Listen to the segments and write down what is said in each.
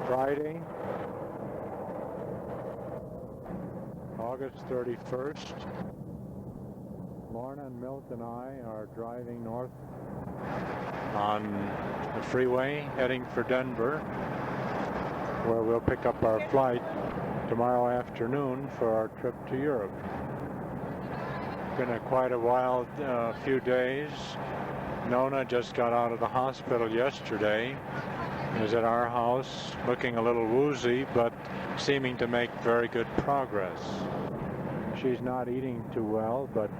Friday, August 31st. Lorna and Milt and I are driving north on the freeway heading for Denver, where we'll pick up our flight tomorrow afternoon for our trip to Europe. Been quite a wild few days. Nona just got out of the hospital yesterday. Is at our house, looking a little woozy, but seeming to make very good progress. She's not eating too well, but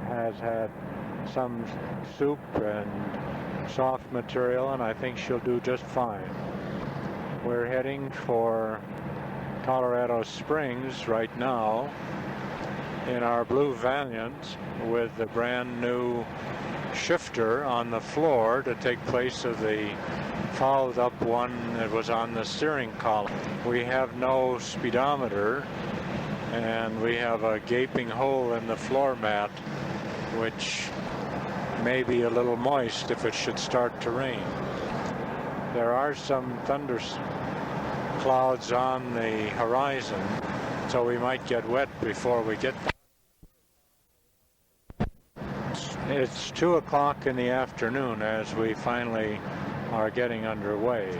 has had some soup and soft material, and I think she'll do just fine. We're heading for Colorado Springs right now in our blue Valiant with the brand new shifter on the floor to take place of the fouled up one that was on the steering column. We have no speedometer, and we have a gaping hole in the floor mat, which may be a little moist if it should start to rain. There are some thunder clouds on the horizon, so we might get wet before we get there. It's 2 o'clock in the afternoon as we finally are getting underway.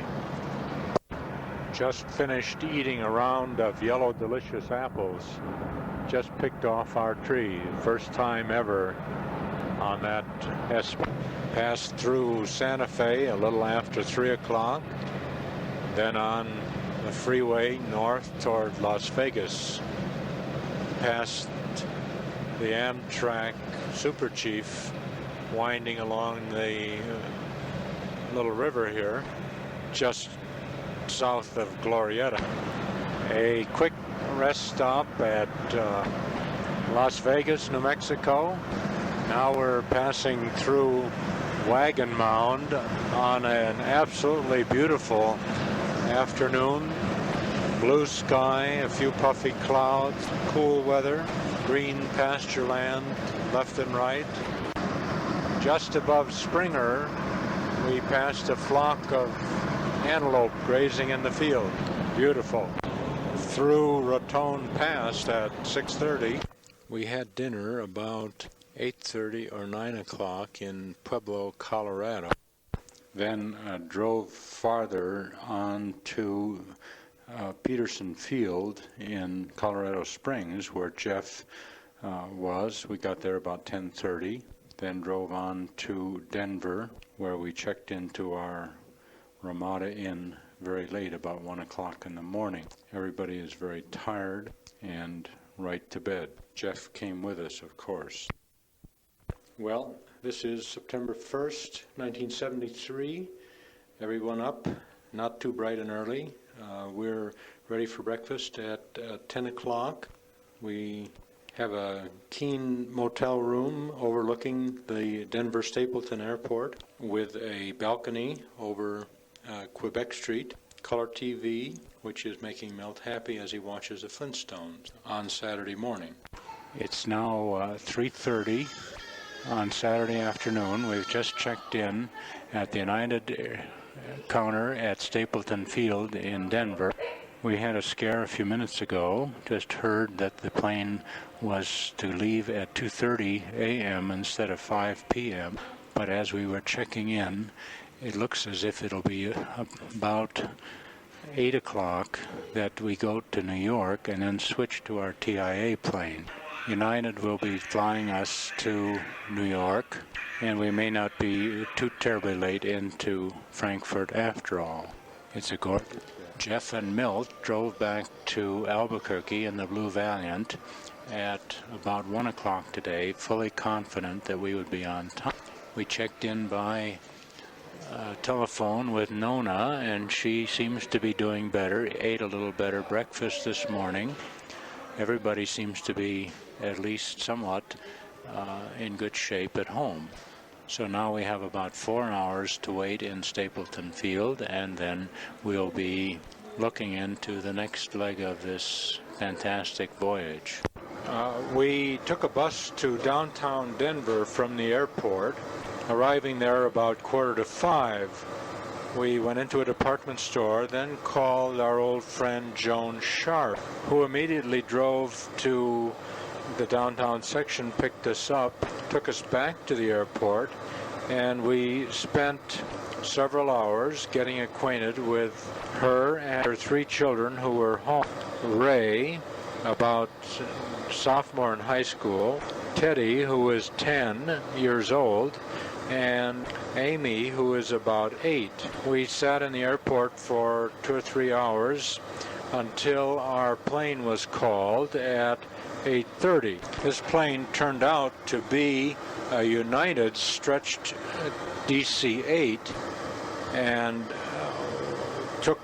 Just finished eating a round of yellow delicious apples just picked off our tree. First time ever on that. Passed through Santa Fe a little after 3 o'clock, then on the freeway north toward Las Vegas, past the Amtrak Super Chief winding along the little river here just south of Glorieta. A quick rest stop at Las Vegas, New Mexico. Now we're passing through Wagon Mound on an absolutely beautiful afternoon. Blue sky, a few puffy clouds, cool weather, green pasture land left and right. Just above Springer, we passed a flock of antelope grazing in the field. Beautiful. Through Raton Pass at 6:30. We had dinner about 8:30 or 9 o'clock in Pueblo, Colorado. Then drove farther on to Peterson Field in Colorado Springs, where Jeff was. We got there about 10:30. Then drove on to Denver, where we checked into our Ramada Inn very late, about 1 o'clock in the morning. Everybody is very tired and right to bed. Jeff came with us, of course. Well, this is September 1st, 1973. Everyone up, not too bright and early. We're ready for breakfast at 10 o'clock. We have a Keene motel room overlooking the Denver Stapleton Airport with a balcony over Quebec Street, color TV, which is making Milt happy as he watches the Flintstones on Saturday morning. It's now 3:30 on Saturday afternoon. We've just checked in at the United counter at Stapleton Field in Denver. We had a scare a few minutes ago, just heard that the plane was to leave at 2:30 a.m. instead of 5 p.m. But as we were checking in, it looks as if it'll be about 8 o'clock that we go to New York and then switch to our TIA plane. United will be flying us to New York, and we may not be too terribly late into Frankfurt after all. It's a gorgeous day. Jeff and Milt drove back to Albuquerque in the Blue Valiant at about 1 o'clock today, fully confident that we would be on time. We checked in by telephone with Nona, and she seems to be doing better, ate a little better breakfast this morning. Everybody seems to be at least somewhat in good shape at home. So now we have about 4 hours to wait in Stapleton Field, and then we'll be looking into the next leg of this fantastic voyage. We took a bus to downtown Denver from the airport, arriving there about 4:45. We went into a department store, then called our old friend Joan Sharp, who immediately drove to the downtown section, picked us up, took us back to the airport, and we spent several hours getting acquainted with her and her 3 children who were home. Ray, about sophomore in high school, Teddy, who was 10 years old, and Amy, who is about 8. We sat in the airport for 2 or 3 hours until our plane was called at 8:30. This plane turned out to be a United stretched DC-8 and took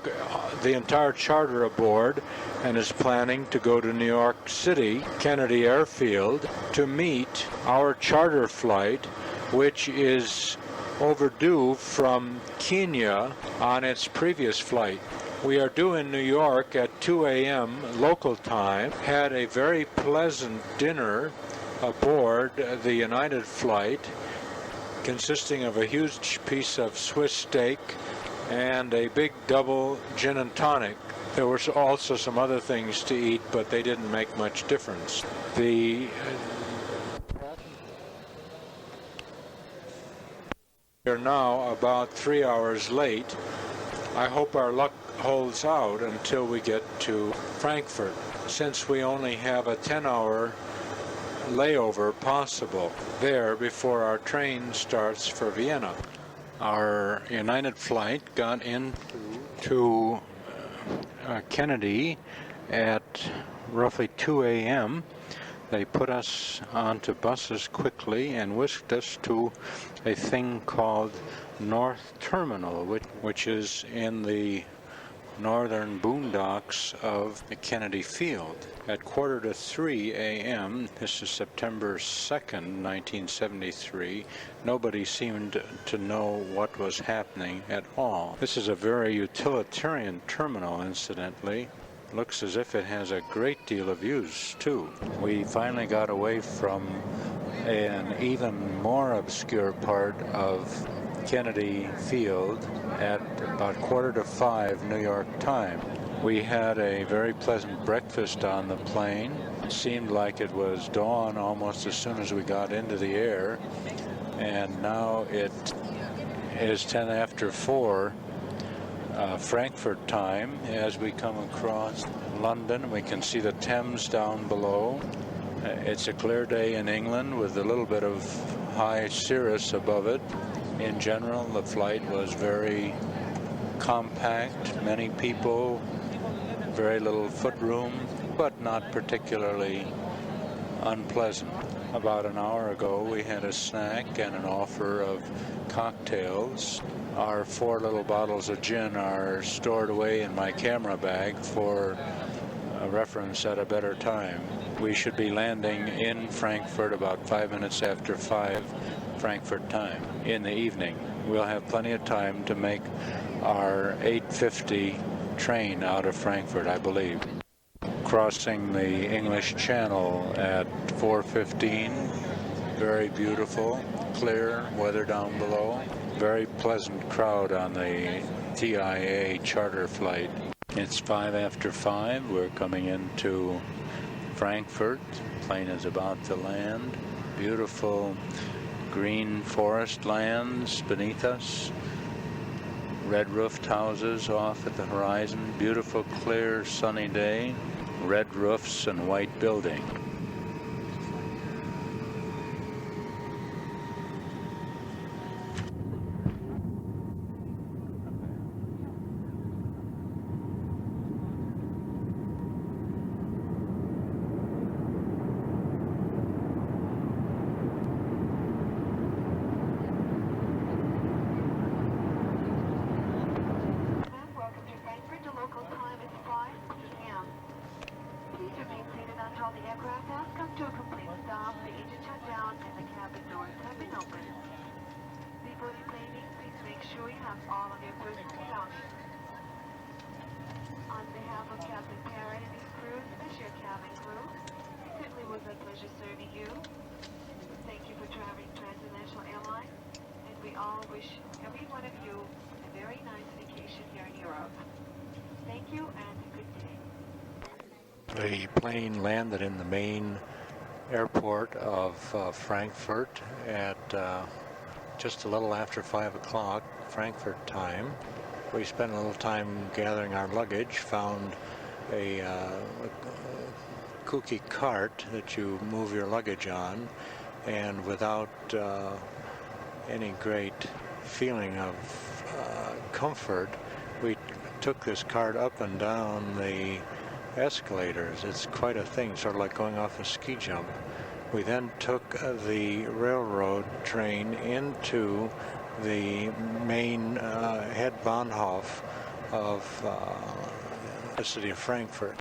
the entire charter aboard and is planning to go to New York City, Kennedy Airfield, to meet our charter flight, which is overdue from Kenya on its previous flight. We are due in New York at 2 a.m. local time. Had a very pleasant dinner aboard the United flight, consisting of a huge piece of Swiss steak and a big double gin and tonic. There were also some other things to eat, but they didn't make much difference. We are now about 3 hours late. I hope our luck holds out until we get to Frankfurt, since we only have a 10-hour layover possible there before our train starts for Vienna. Our United flight got into Kennedy at roughly 2 a.m. They put us onto buses quickly and whisked us to a thing called North Terminal, which is in the northern boondocks of the Kennedy Field. At 2:45 a.m., this is September 2nd, 1973, nobody seemed to know what was happening at all. This is a very utilitarian terminal, incidentally. Looks as if it has a great deal of use, too. We finally got away from an even more obscure part of Kennedy Field at about 4:45 New York time. We had a very pleasant breakfast on the plane. It seemed like it was dawn almost as soon as we got into the air, and now it is 10 after 4 Frankfurt time. As we come across London, we can see the Thames down below. It's a clear day in England with a little bit of high cirrus above it. In general, the flight was very compact, many people, very little footroom, but not particularly unpleasant. About an hour ago, we had a snack and an offer of cocktails. Our 4 little bottles of gin are stored away in my camera bag for a reference at a better time. We should be landing in Frankfurt about 5 minutes after 5 Frankfurt time in the evening. We'll have plenty of time to make our 8:50 train out of Frankfurt, I believe. Crossing the English Channel at 4:15. Very beautiful, clear weather down below. Very pleasant crowd on the TIA charter flight. It's 5 after 5. We're coming into Frankfurt. The plane is about to land. Beautiful green forest lands beneath us. Red roofed houses off at the horizon. Beautiful, clear, sunny day. Red roofs and white building. Wish every one of you a very very nice vacation here in Europe. Thank you and a good day. The plane landed in the main airport of Frankfurt at just a little after 5 o'clock Frankfurt time. We spent a little time gathering our luggage, found a kooky cart that you move your luggage on, and without any great feeling of comfort, we took this cart up and down the escalators. It's quite a thing, sort of like going off a ski jump. We then took the railroad train into the main head Bahnhof of the city of Frankfurt.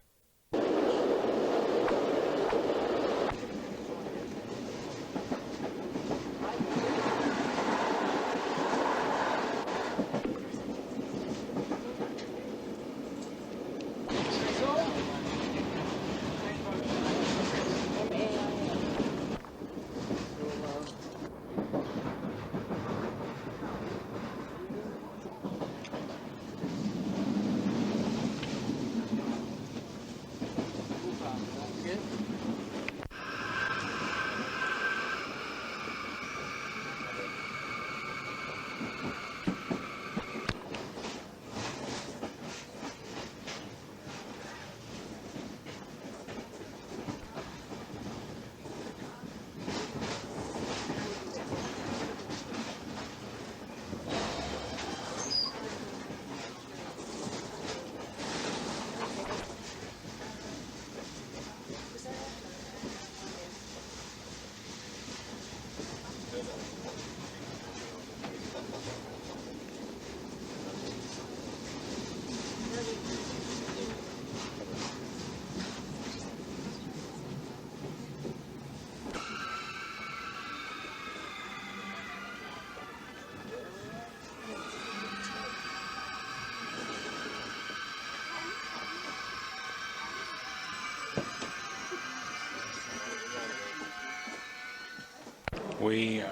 We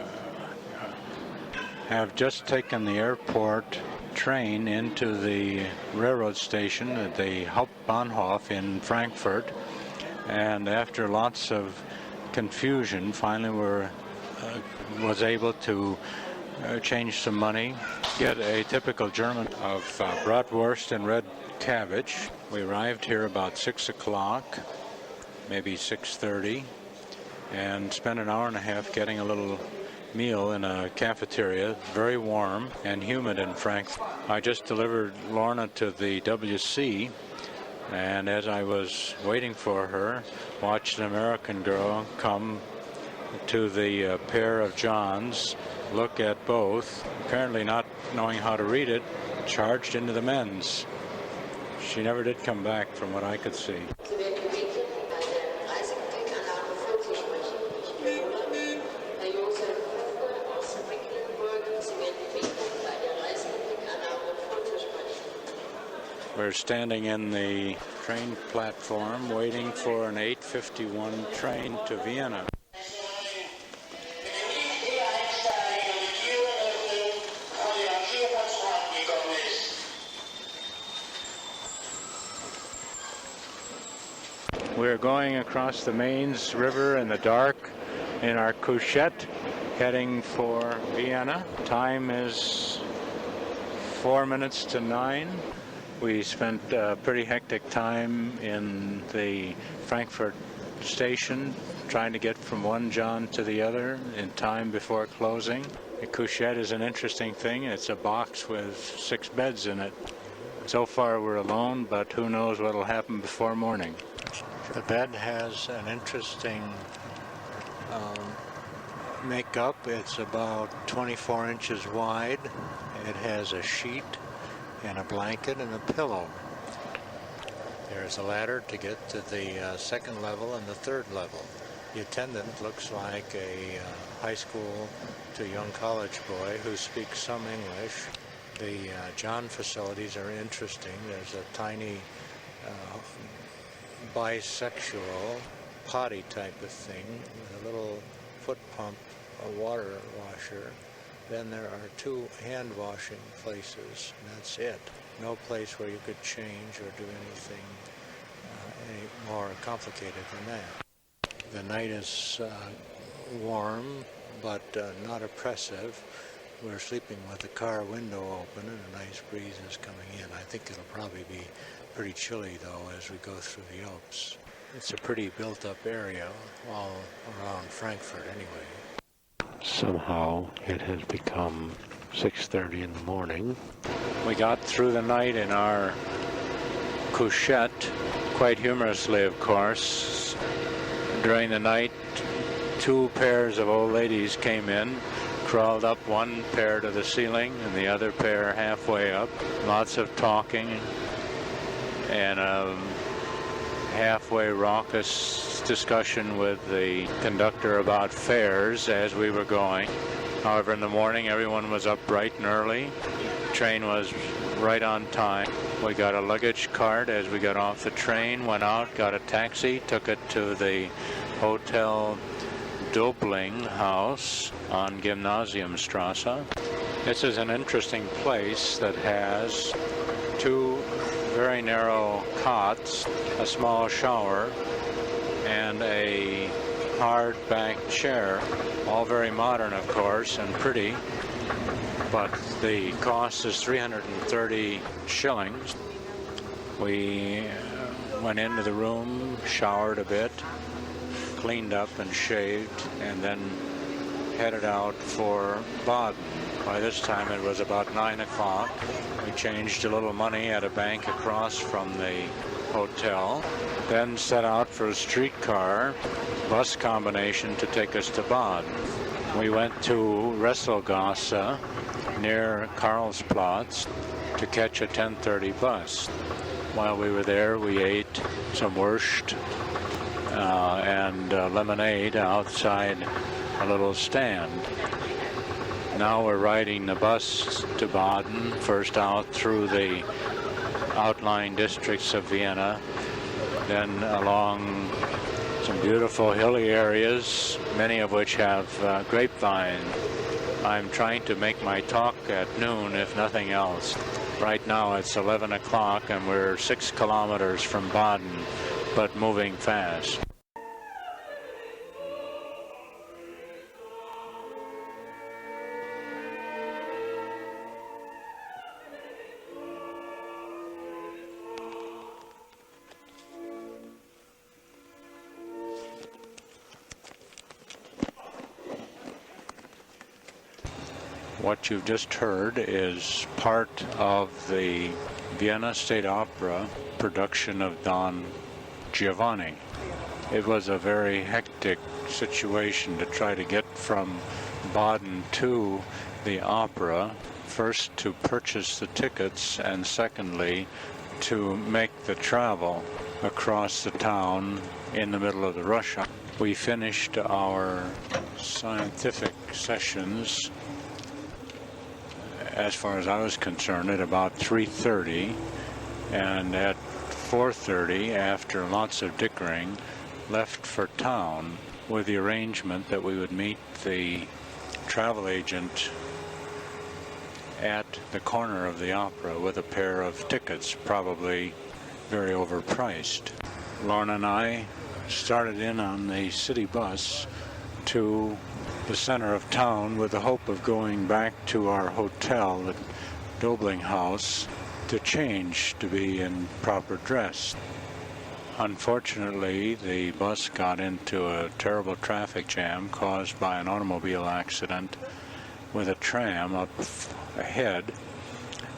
have just taken the airport train into the railroad station at the Hauptbahnhof in Frankfurt, and after lots of confusion, finally was able to change some money, get a typical German of bratwurst and red cabbage. We arrived here about 6 o'clock, maybe 6:30. And spent an hour and a half getting a little meal in a cafeteria, very warm and humid in Frankfurt. I just delivered Lorna to the WC, and as I was waiting for her, watched an American girl come to the pair of Johns, look at both, apparently not knowing how to read it, charged into the men's. She never did come back from what I could see. We're standing in the train platform waiting for an 8:51 train to Vienna. We're going across the Mains River in the dark in our couchette, heading for Vienna. Time is 4 minutes to 9. We spent a pretty hectic time in the Frankfurt station trying to get from one John to the other in time before closing. A couchette is an interesting thing. It's a box with 6 beds in it. So far we're alone, but who knows what will happen before morning. The bed has an interesting makeup. It's about 24 inches wide. It has a sheet and a blanket and a pillow. There's a ladder to get to the second level and the third level. The attendant looks like a high school to young college boy who speaks some English. The John facilities are interesting. There's a tiny bisexual potty type of thing with a little foot pump, a water washer. Then there are 2 hand washing places, and that's it. No place where you could change or do anything any more complicated than that. The night is warm, but not oppressive. We're sleeping with the car window open and a nice breeze is coming in. I think it'll probably be pretty chilly, though, as we go through the Alps. It's a pretty built-up area all around Frankfurt anyway. Somehow it has become 6:30 in the morning. We got through the night in our couchette, quite humorously, of course. During the night, 2 pairs of old ladies came in, crawled up, one pair to the ceiling and the other pair halfway up. Lots of talking and a halfway raucous discussion with the conductor about fares as we were going. However, in the morning, everyone was up bright and early. The train was right on time. We got a luggage cart as we got off the train, went out, got a taxi, took it to the Hotel Dobling House on Gymnasiumstrasse. This is an interesting place that has 2 very narrow cots, a small shower, and a hard-backed chair. All very modern, of course, and pretty, but the cost is 330 shillings. We went into the room, showered a bit, cleaned up and shaved, and then headed out for Baden. By this time it was about 9 o'clock. We changed a little money at a bank across from the hotel, then set out for a streetcar bus combination to take us to Baden. We went to Resselgasse near Karlsplatz to catch a 10:30 bus. While we were there, we ate some Wurst and lemonade outside a little stand. Now we're riding the bus to Baden, first out through the outlying districts of Vienna, then along some beautiful hilly areas, many of which have grapevine. I'm trying to make my talk at noon, if nothing else. Right now it's 11 o'clock and we're 6 kilometers from Baden, but moving fast. What you've just heard is part of the Vienna State Opera production of Don Giovanni. It was a very hectic situation to try to get from Baden to the opera, first to purchase the tickets and secondly to make the travel across the town in the middle of the rush hour. We finished our scientific sessions, as far as I was concerned, at about 3:30, and at 4:30, after lots of dickering, left for town with the arrangement that we would meet the travel agent at the corner of the opera with a pair of tickets, probably very overpriced. Lorna and I started in on the city bus to the center of town with the hope of going back to our hotel at Dobling House to change to be in proper dress. Unfortunately, the bus got into a terrible traffic jam caused by an automobile accident with a tram up ahead,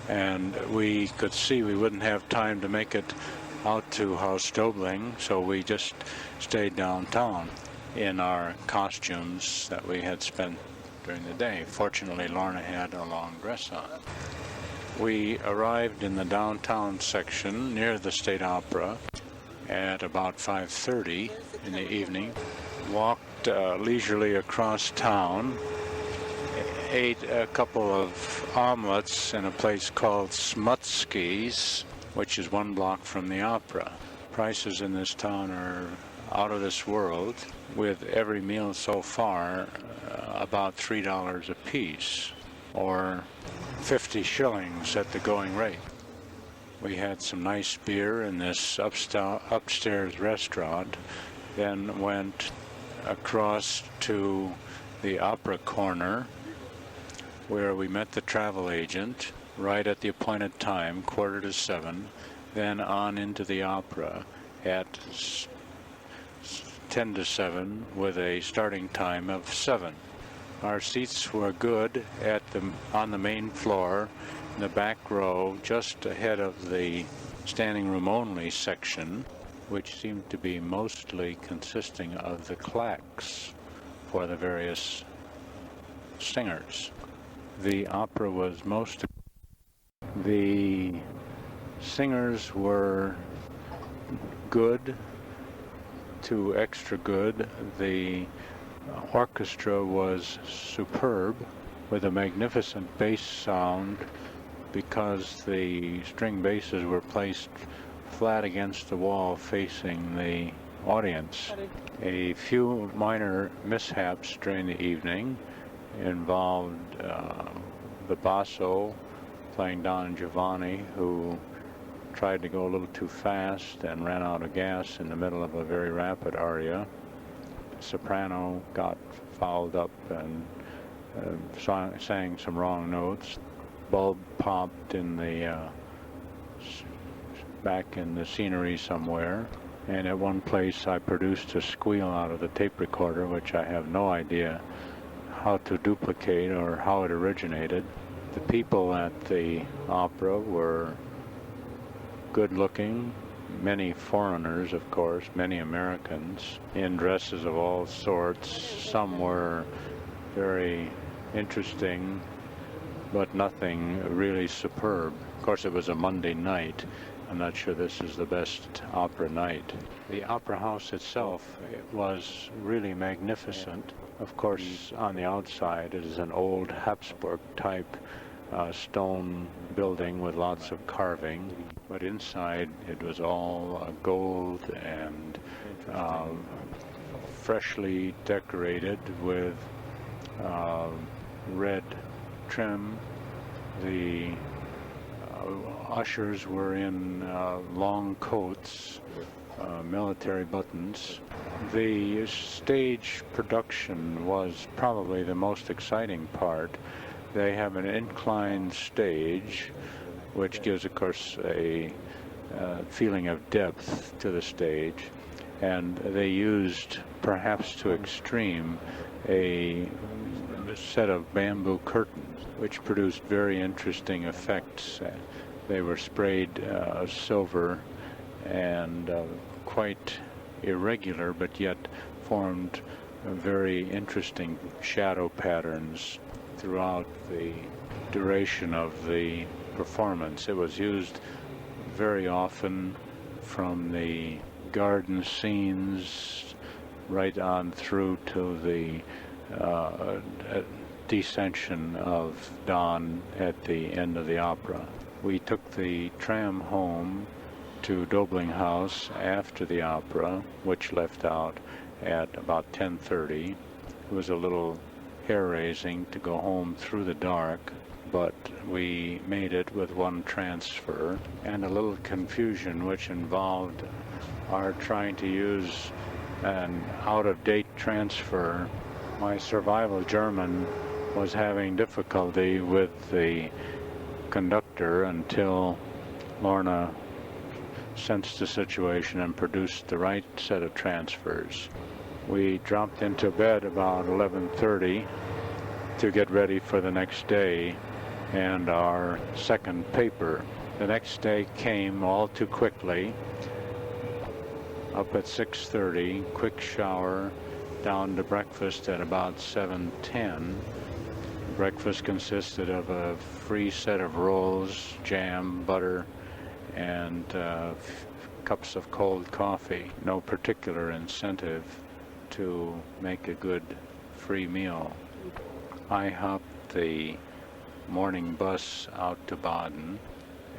and we could see we wouldn't have time to make it out to Haus Dobling, so we just stayed downtown in our costumes that we had spent during the day. Fortunately, Lorna had a long dress on. We arrived in the downtown section near the State Opera at about 5:30 in the evening, walked leisurely across town, ate a couple of omelets in a place called Smutsky's, which is 1 block from the opera. Prices in this town are out of this world, with every meal so far about $3 a piece. or 50 shillings at the going rate. We had some nice beer in this upstairs restaurant, then went across to the opera corner where we met the travel agent right at the appointed time, 6:45, then on into the opera at 6:50 with a starting time of 7. Our seats were good on the main floor, in the back row, just ahead of the standing room only section, which seemed to be mostly consisting of the claques for the various singers. The opera was the singers were good to extra good. The orchestra was superb, with a magnificent bass sound, because the string basses were placed flat against the wall facing the audience. A few minor mishaps during the evening involved the basso playing Don Giovanni, who tried to go a little too fast and ran out of gas in the middle of a very rapid aria. Soprano got fouled up and sang some wrong notes. Bulb popped in the back in the scenery somewhere, and at one place I produced a squeal out of the tape recorder, which I have no idea how to duplicate or how it originated. The people at the opera were good looking, many foreigners, of course, many Americans in dresses of all sorts. Some were very interesting, but nothing really superb. Of course, it was a Monday night. I'm not sure this is the best opera night. The opera house itself was really magnificent. Of course, on the outside, it is an old Habsburg type stone building with lots of carving, but inside it was all gold and freshly decorated with red trim. The ushers were in long coats, military buttons. The stage production was probably the most exciting part. They have an inclined stage, which gives, of course, a feeling of depth to the stage, and they used, perhaps to extreme, a set of bamboo curtains, which produced very interesting effects. They were sprayed silver and quite irregular, but yet formed very interesting shadow patterns throughout the duration of the performance. It was used very often from the garden scenes right on through to the descension of Don at the end of the opera. We took the tram home to Dobling House after the opera, which left out at about 10:30. It was a little hair-raising to go home through the dark, but we made it with one transfer, and a little confusion which involved our trying to use an out-of-date transfer. My survival German was having difficulty with the conductor until Lorna sensed the situation and produced the right set of transfers. We dropped into bed about 11:30 to get ready for the next day and our second paper. The next day came all too quickly. Up at 6:30, quick shower, down to breakfast at about 7:10. Breakfast consisted of a free set of rolls, jam, butter, and cups of cold coffee. No particular incentive to make a good free meal. I hopped the morning bus out to Baden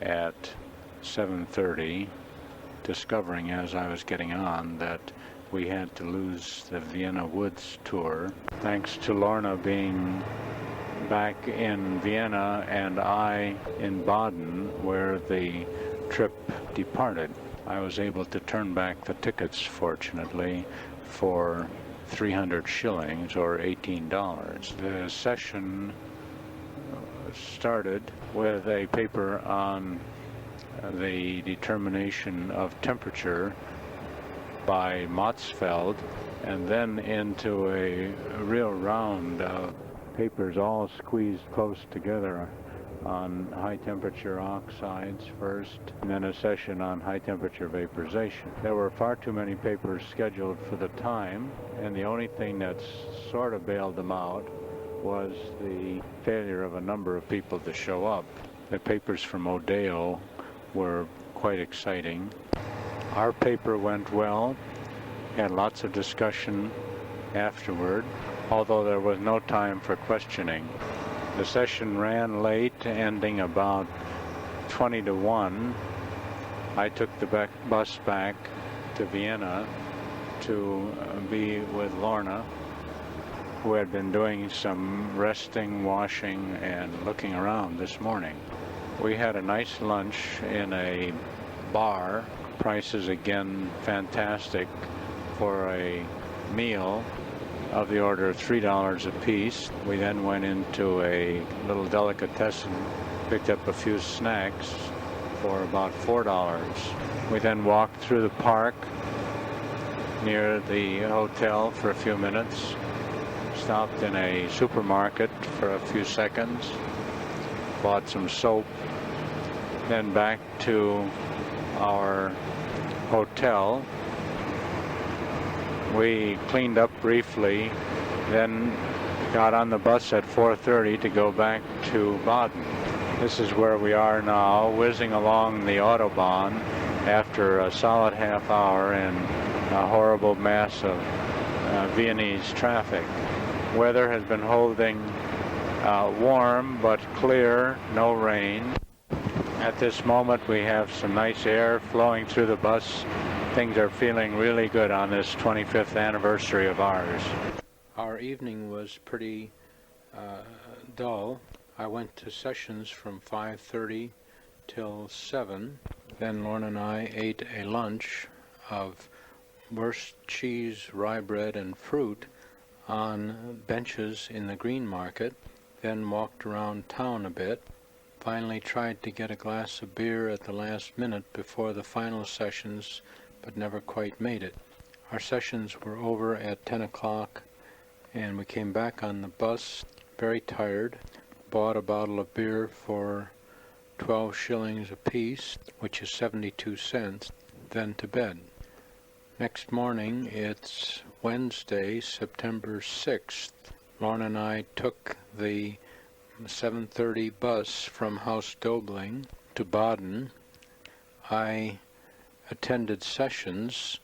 at 7:30, discovering as I was getting on that we had to lose the Vienna Woods tour. Thanks to Lorna being back in Vienna and I in Baden, where the trip departed. I was able to turn back the tickets, fortunately, for 300 shillings or $18. The session started with a paper on the determination of temperature by Motzfeld, and then into a real round of papers all squeezed close together on high temperature oxides first, and then a session on high temperature vaporization. There were far too many papers scheduled for the time, and the only thing that sort of bailed them out was the failure of a number of people to show up. The papers from Odeo were quite exciting. Our paper went well, had lots of discussion afterward, although there was no time for questioning. The session ran late, ending about 20 to 1. I took the bus back to Vienna to be with Lorna, who had been doing some resting, washing, and looking around this morning. We had a nice lunch in a bar. Prices again fantastic for a meal of the order of $3 a piece. We then went into a little delicatessen, picked up a few snacks for about $4. We then walked through the park near the hotel for a few minutes, stopped in a supermarket for a few seconds, bought some soap, then back to our hotel. We cleaned up briefly, then got on the bus at 4:30 to go back to Baden. This is where we are now, whizzing along the Autobahn after a solid half hour in a horrible mass of Viennese traffic. Weather has been holding warm but clear, no rain. At this moment we have some nice air flowing through the bus. Things are feeling really good on this 25th anniversary of ours. Our evening was pretty dull. I went to sessions from 5:30 till 7. Then Lorna and I ate a lunch of Wurst, cheese, rye bread, and fruit on benches in the Green Market. Then walked around town a bit. Finally tried to get a glass of beer at the last minute before the final sessions, but never quite made it. Our sessions were over at 10 o'clock, and we came back on the bus, very tired, bought a bottle of beer for 12 shillings apiece, which is 72 cents, then to bed. Next morning, it's Wednesday, September 6th. Lorna and I took the 7:30 bus from Haus Dobling to Baden. I attended sessions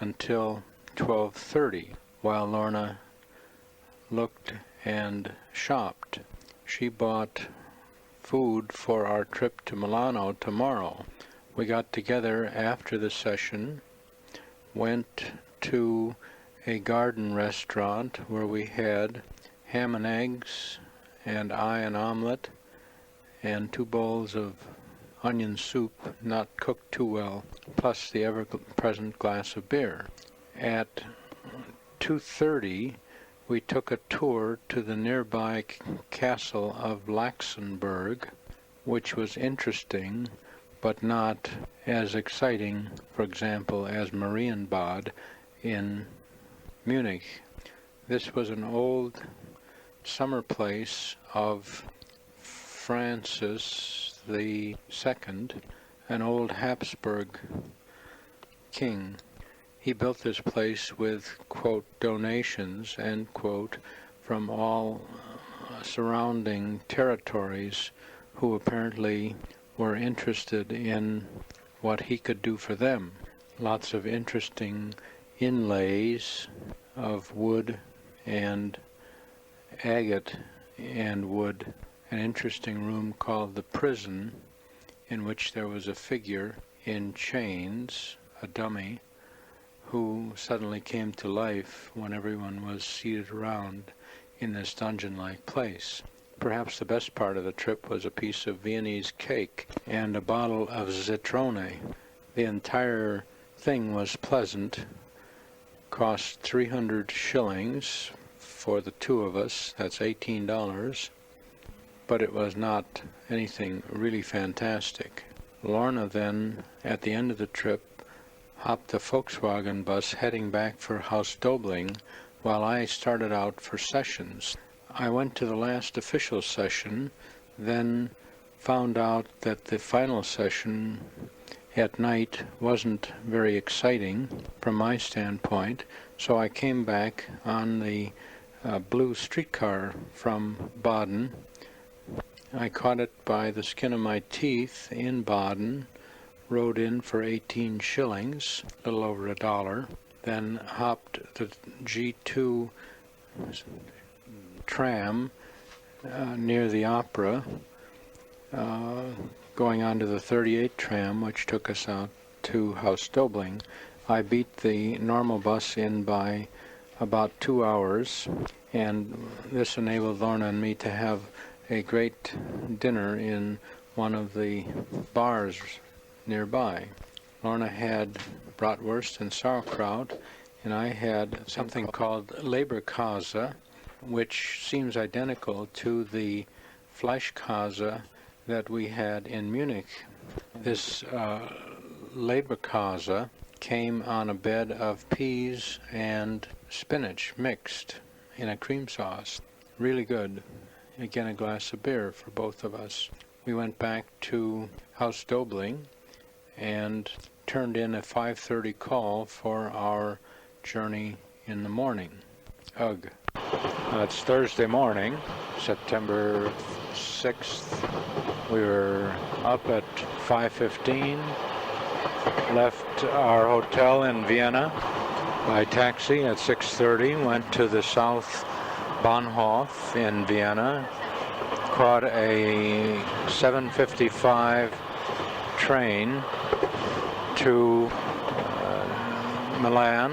until 12:30 while Lorna looked and shopped. She bought food for our trip to Milano tomorrow. We got together after the session, went to a garden restaurant where we had ham and eggs and an omelet and 2 bowls of onion soup, not cooked too well, plus the ever-present glass of beer. At 2:30, we took a tour to the nearby castle of Laxenburg, which was interesting, but not as exciting, for example, as Marienbad in Munich. This was an old summer place of Francis II, an old Habsburg king. He built this place with, quote, donations, end quote, from all surrounding territories who apparently were interested in what he could do for them. Lots of interesting inlays of wood and agate and wood. An interesting room called the prison, in which there was a figure in chains, a dummy, who suddenly came to life when everyone was seated around in this dungeon-like place. Perhaps the best part of the trip was a piece of Viennese cake and a bottle of Zitrone. The entire thing was pleasant, cost 300 shillings for the two of us, that's $18, but it was not anything really fantastic. Lorna then, at the end of the trip, hopped the Volkswagen bus heading back for Haus Dobling, while I started out for sessions. I went to the last official session, then found out that the final session at night wasn't very exciting from my standpoint, so I came back on the blue streetcar from Baden. I caught it by the skin of my teeth in Baden, rode in for 18 shillings, a little over $1, then hopped the G2 tram near the opera, going on to the 38 tram, which took us out to Haus Dobling. I beat the normal bus in by about 2 hours, and this enabled Lorna and me to have a great dinner in one of the bars nearby. Lorna had bratwurst and sauerkraut, and I had something called Leberkäse, which seems identical to the Fleischkäse that we had in Munich. This Leberkäse came on a bed of peas and spinach mixed in a cream sauce. Really good. Again, a glass of beer for both of us. We went back to Haus Dobling and turned in a 5:30 call for our journey in the morning. Ugh. It's Thursday morning, September 6th. We were up at 5:15, left our hotel in Vienna by taxi at 6:30, went to the South Bahnhof in Vienna, caught a 7:55 train to Milan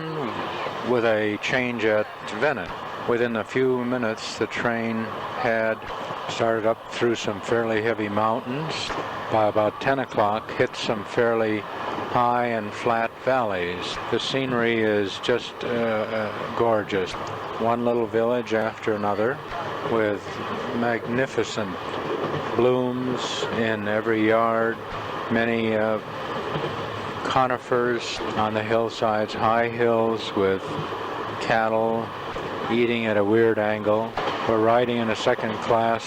with a change at Venice. Within a few minutes, the train had started up through some fairly heavy mountains. By about 10 o'clock, hit some fairly high and flat valleys. The scenery is just gorgeous. One little village after another with magnificent blooms in every yard, many conifers on the hillsides, high hills with cattle eating at a weird angle. We're riding in a second-class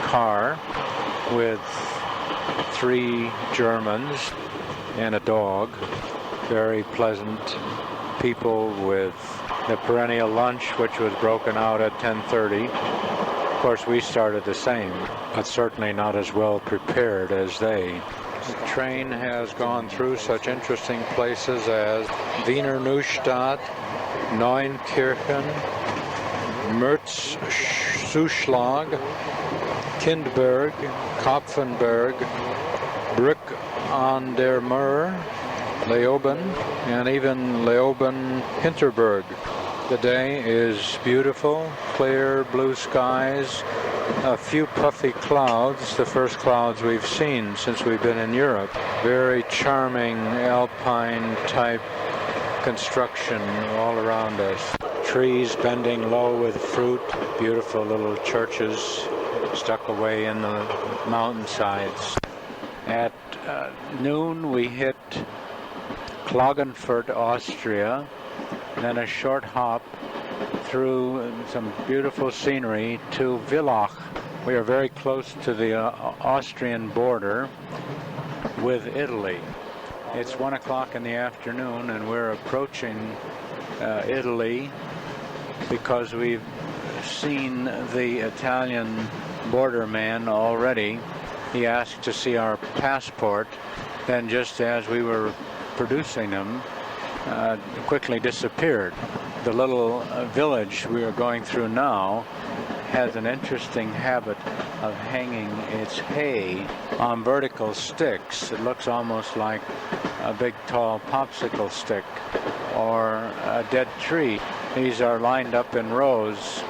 car with 3 Germans and a dog. Very pleasant people with the perennial lunch, which was broken out at 10:30. Of course, we started the same, but certainly not as well prepared as they. The train has gone through such interesting places as Wiener Neustadt, Neunkirchen, Mürzzuschlag, Kindberg, Kopfenberg, Brück an der Mur, Leoben, and even Leoben-Hinterberg. The day is beautiful, clear blue skies, a few puffy clouds, the first clouds we've seen since we've been in Europe. Very charming alpine type construction all around us. Trees bending low with fruit, beautiful little churches stuck away in the mountainsides. At noon we hit Klagenfurt, Austria, then a short hop through some beautiful scenery to Villach. We are very close to the Austrian border with Italy. It's 1 o'clock in the afternoon and we're approaching Italy because we've seen the Italian border man already. He asked to see our passport, then just as we were producing them, quickly disappeared. The little village we are going through now has an interesting habit of hanging its hay on vertical sticks. It looks almost like a big tall popsicle stick or a dead tree. These are lined up in rows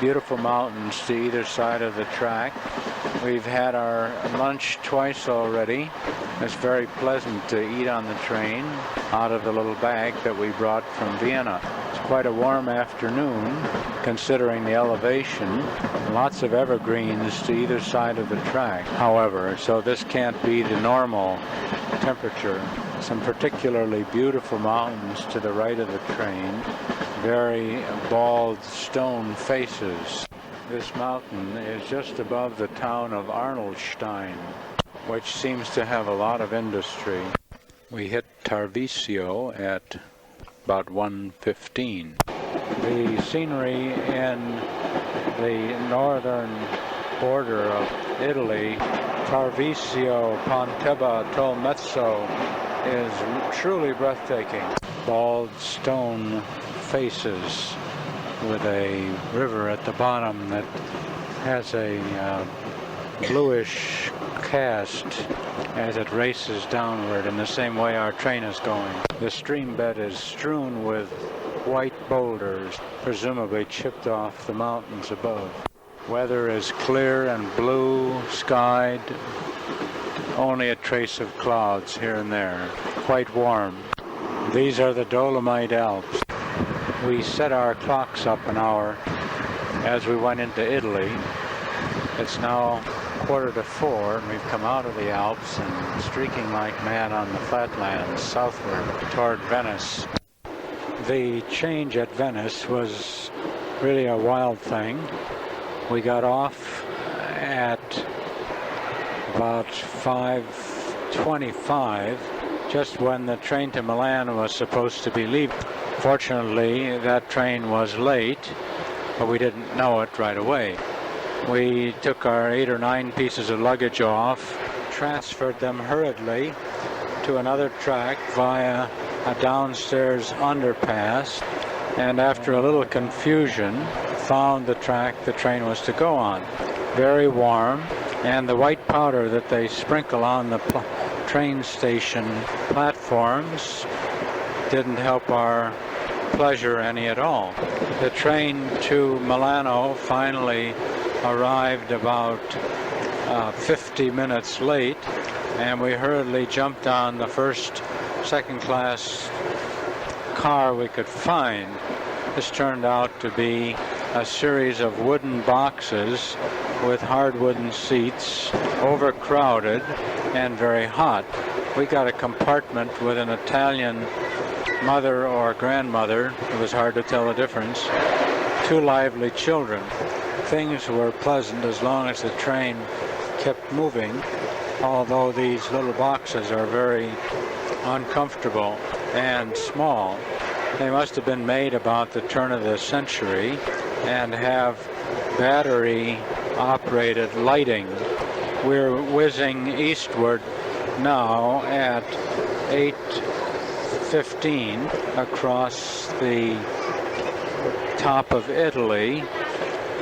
Beautiful mountains to either side of the track. We've had our lunch twice already. It's very pleasant to eat on the train out of the little bag that we brought from Vienna. It's quite a warm afternoon considering the elevation. Lots of evergreens to either side of the track, however, so this can't be the normal temperature. Some particularly beautiful mountains to the right of the train. Very bald stone faces. This mountain is just above the town of Arnoldstein, which seems to have a lot of industry. We hit Tarvisio at about 1:15. The scenery in the northern border of Italy, Tarvisio, Pontebba, Tolmezzo, is truly breathtaking. Bald stone faces with a river at the bottom that has a bluish cast as it races downward in the same way our train is going. The stream bed is strewn with white boulders, presumably chipped off the mountains above. Weather is clear and blue skied, only a trace of clouds here and there, quite warm. These are the Dolomite Alps. We set our clocks up an hour as we went into Italy. It's now 3:45 and we've come out of the Alps and streaking like mad on the flatlands southward toward Venice. The change at Venice was really a wild thing. We got off at about 5:25, just when the train to Milan was supposed to be leaving. Fortunately, that train was late, but we didn't know it right away. We took our 8 or 9 pieces of luggage off, transferred them hurriedly to another track via a downstairs underpass, and after a little confusion, found the track the train was to go on. Very warm, and the white powder that they sprinkle on the train station platforms didn't help our pleasure any at all. The train to Milano finally arrived about 50 minutes late, and we hurriedly jumped on the first second-class car we could find. This turned out to be a series of wooden boxes with hard wooden seats, overcrowded and very hot. We got a compartment with an Italian mother or grandmother. It was hard to tell the difference. 2 lively children. Things were pleasant as long as the train kept moving, although these little boxes are very uncomfortable and small. They must have been made about the turn of the century and have battery-operated lighting. We're whizzing eastward now at 8:15 across the top of Italy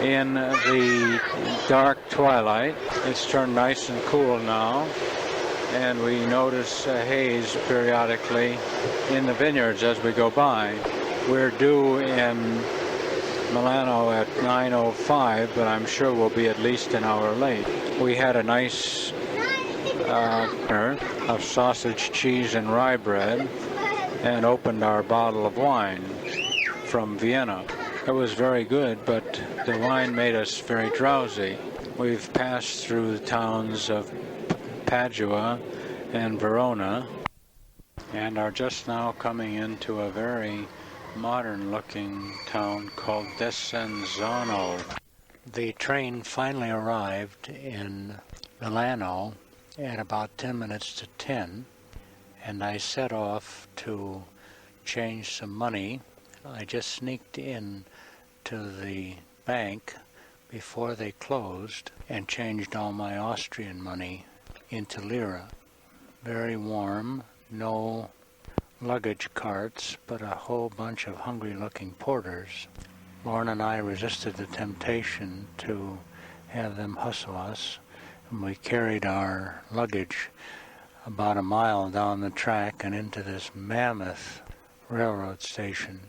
in the dark twilight. It's turned nice and cool now, and we notice a haze periodically in the vineyards as we go by. We're due in Milano at 9:05, but I'm sure we'll be at least an hour late. We had a nice dinner of sausage, cheese, and rye bread, and opened our bottle of wine from Vienna. It was very good, but the wine made us very drowsy. We've passed through the towns of Padua and Verona, and are just now coming into a very modern-looking town called Desenzano. The train finally arrived in Milano at about 10 minutes to 10, and I set off to change some money. I just sneaked in to the bank before they closed and changed all my Austrian money into lira. Very warm, no luggage carts, but a whole bunch of hungry-looking porters. Lorna and I resisted the temptation to have them hustle us, and we carried our luggage about a mile down the track and into this mammoth railroad station.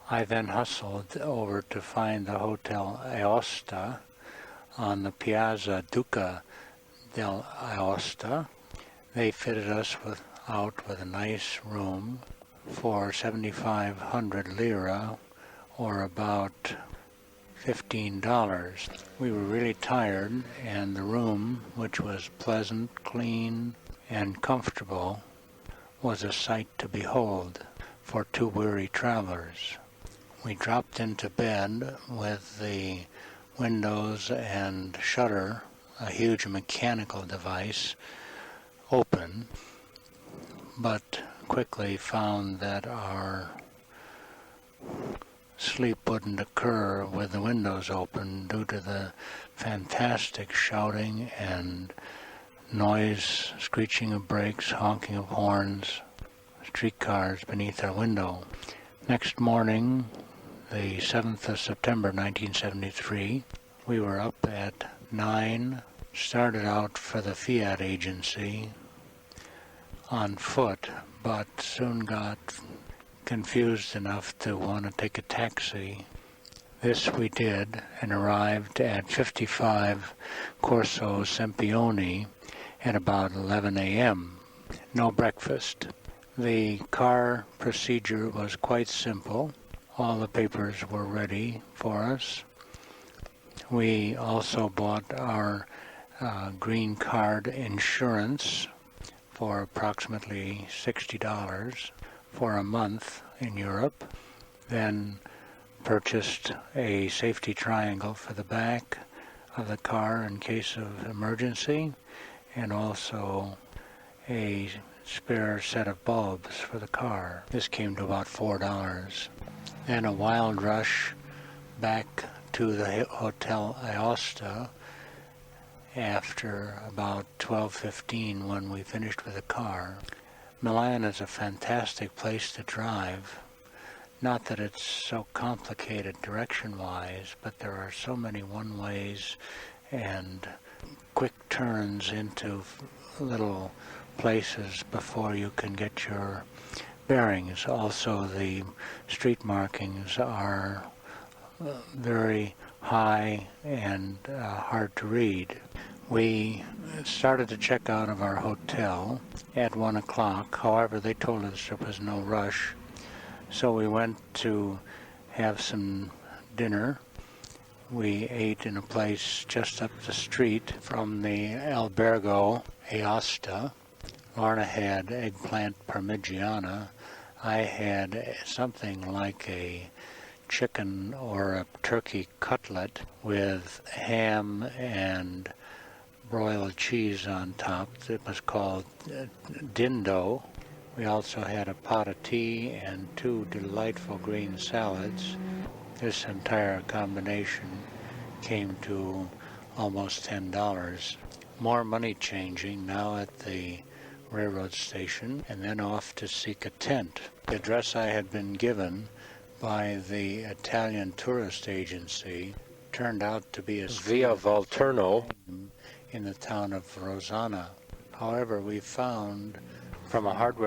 I then hustled over to find the Hotel Aosta on the Piazza Duca del Aosta. They fitted us out with a nice room for 7,500 lira, or about $15. We were really tired, and the room, which was pleasant, clean, and comfortable, was a sight to behold for two weary travelers. We dropped into bed with the windows and shutter, a huge mechanical device, open, but quickly found that our sleep wouldn't occur with the windows open due to the fantastic shouting and noise, screeching of brakes, honking of horns, streetcars beneath our window. Next morning, the 7th of September 1973, we were up at 9, started out for the Fiat agency on foot, but soon got confused enough to want to take a taxi. This we did and arrived at 55 Corso Sempione at about 11 a.m. No breakfast. The car procedure was quite simple. All the papers were ready for us. We also bought our green card insurance for approximately $60 for a month in Europe, then purchased a safety triangle for the back of the car in case of emergency, and also a spare set of bulbs for the car. This came to about $4. Then a wild rush back to the Hotel Aosta after about 12:15 when we finished with the car. Milan is a fantastic place to drive. Not that it's so complicated direction-wise, but there are so many one-ways and quick turns into little places before you can get your bearings. Also, the street markings are very high and hard to read. We started to check out of our hotel at 1 o'clock. However, they told us there was no rush. So we went to have some dinner. We ate in a place just up the street from the Albergo Aosta. Lorna had eggplant parmigiana. I had something like a chicken or a turkey cutlet with ham and broiled cheese on top. It was called dindo. We also had a pot of tea and 2 delightful green salads. This entire combination came to almost $10. More money changing now at the railroad station, and then off to seek a tent. The address I had been given by the Italian tourist agency turned out to be a Via Volturno in the town of Rosanna. However, we found from a hardware